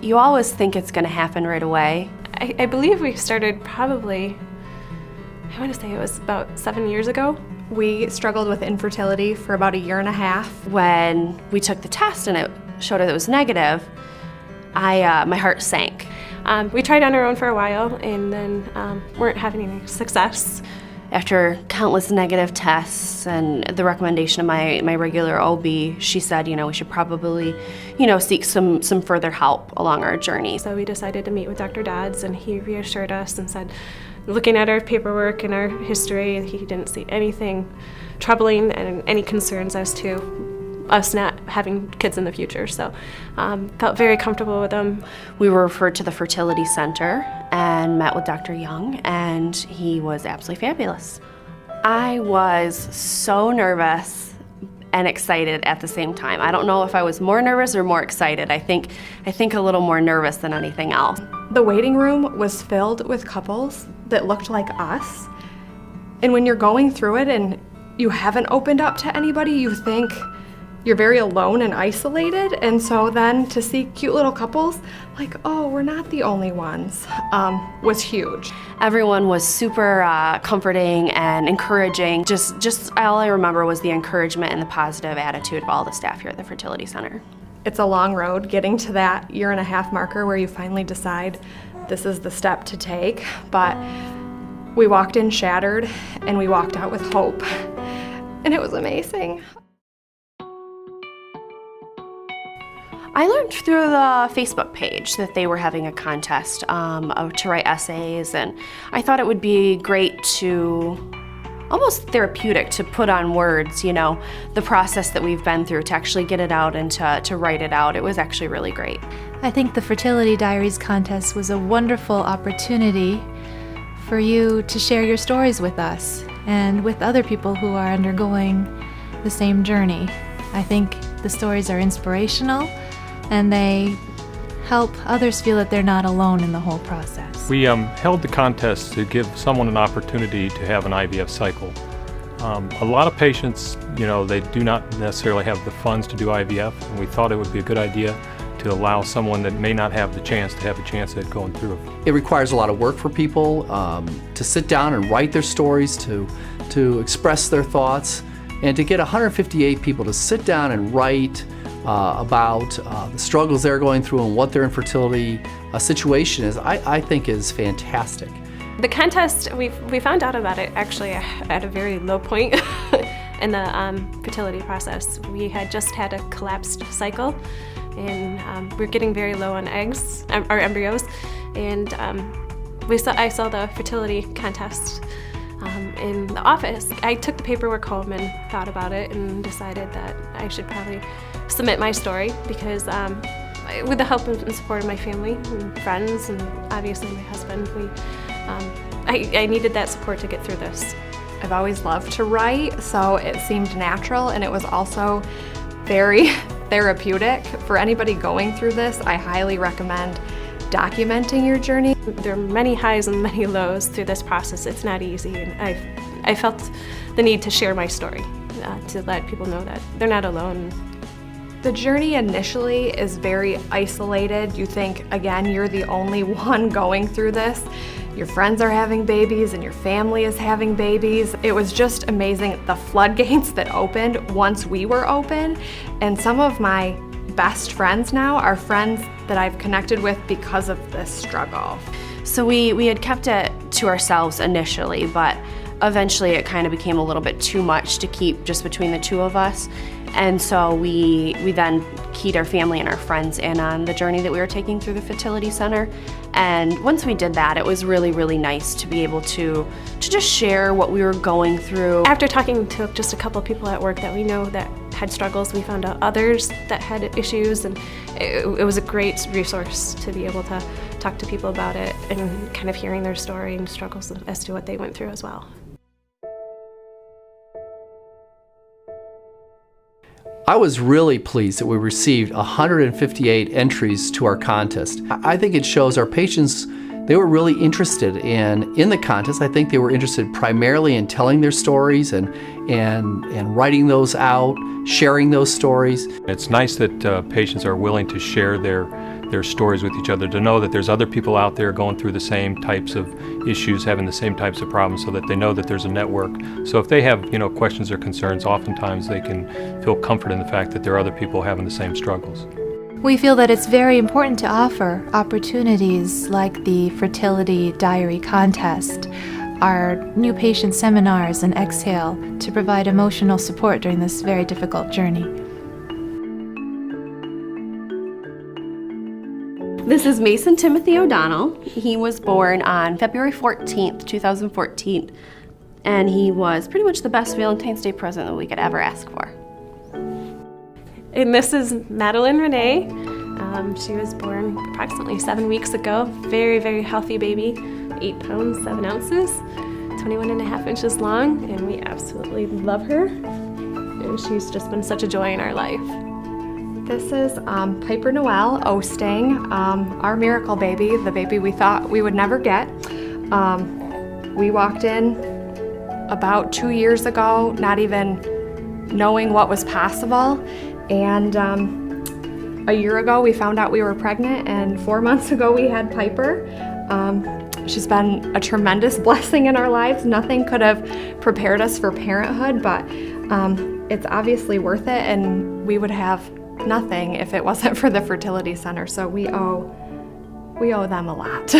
You always think it's going to happen right away. I believe we started probably, I want to say it was about 7 years ago. We struggled with infertility for about 1.5 years. When we took the test and it showed that it was negative, my heart sank. We tried on our own for a while and then weren't having any success. After countless negative tests and the recommendation of my regular OB, she said, we should probably, seek some further help along our journey. So we decided to meet with Dr. Dodds, and he reassured us and said, looking at our paperwork and our history, he didn't see anything troubling and any concerns as to us not having kids in the future. So felt very comfortable with them. We were referred to the Fertility Center and met with Dr. Young, and he was absolutely fabulous. I was so nervous and excited at the same time. I don't know if I was more nervous or more excited. I think a little more nervous than anything else. The waiting room was filled with couples that looked like us. And when you're going through it and you haven't opened up to anybody, you think you're very alone and isolated. And so then to see cute little couples, like, oh, we're not the only ones, was huge. Everyone was super comforting and encouraging. Just all I remember was the encouragement and the positive attitude of all the staff here at the Fertility Center. It's a long road getting to that 1.5 year marker where you finally decide this is the step to take. But we walked in shattered and we walked out with hope. And it was amazing. I learned through the Facebook page that they were having a contest to write essays, and I thought it would be great to, almost therapeutic, to put on words, the process that we've been through, to actually get it out and to write it out. It was actually really great. I think the Fertility Diaries contest was a wonderful opportunity for you to share your stories with us and with other people who are undergoing the same journey. I think the stories are inspirational, and they help others feel that they're not alone in the whole process. We held the contest to give someone an opportunity to have an IVF cycle. A lot of patients, they do not necessarily have the funds to do IVF, and we thought it would be a good idea to allow someone that may not have the chance to have a chance at going through it. It requires a lot of work for people to sit down and write their stories, to express their thoughts, and to get 158 people to sit down and write about the struggles they're going through and what their infertility situation is, I think is fantastic. The contest, we found out about it actually at a very low point in the fertility process. We had just had a collapsed cycle, and we're getting very low on eggs, or embryos, and I saw the fertility contest in the office. I took the paperwork home and thought about it and decided that I should probably submit my story because with the help and support of my family and friends and obviously my husband, I needed that support to get through this. I've always loved to write, so it seemed natural, and it was also very therapeutic. For anybody going through this, I highly recommend documenting your journey. There are many highs and many lows through this process. It's not easy, and I felt the need to share my story to let people know that they're not alone. The journey initially is very isolated. You think, again, you're the only one going through this. Your friends are having babies and your family is having babies. It was just amazing, the floodgates that opened once we were open. And some of my best friends now are friends that I've connected with because of this struggle. So we had kept it to ourselves initially, but eventually it kind of became a little bit too much to keep just between the two of us. And so we then keyed our family and our friends in on the journey that we were taking through the Fertility Center. And once we did that, it was really, really nice to be able to just share what we were going through. After talking to just a couple of people at work that we know that had struggles, we found out others that had issues, and it was a great resource to be able to talk to people about it and kind of hearing their story and struggles as to what they went through as well. I was really pleased that we received 158 entries to our contest. I think it shows our patients, they were really interested in the contest. I think they were interested primarily in telling their stories and writing those out, sharing those stories. It's nice that patients are willing to share their their stories with each other, to know that there's other people out there going through the same types of issues, having the same types of problems, so that they know that there's a network. So if they have, questions or concerns, oftentimes they can feel comfort in the fact that there are other people having the same struggles. We feel that it's very important to offer opportunities like the Fertility Diary contest, our new patient seminars, and Exhale to provide emotional support during this very difficult journey. This is Mason Timothy O'Donnell. He was born on February 14th, 2014, and he was pretty much the best Valentine's Day present that we could ever ask for. And this is Madeline Renee. She was born approximately 7 weeks ago. Very, very healthy baby, 8 pounds, 7 ounces, 21.5 inches long, and we absolutely love her. And she's just been such a joy in our life. This is Piper Noel Ostang, our miracle baby, the baby we thought we would never get. We walked in about 2 years ago, not even knowing what was possible, and a year ago we found out we were pregnant, and 4 months ago we had Piper. She's been a tremendous blessing in our lives. Nothing could have prepared us for parenthood, but it's obviously worth it, and we would have nothing if it wasn't for the Fertility Center, so we owe them a lot.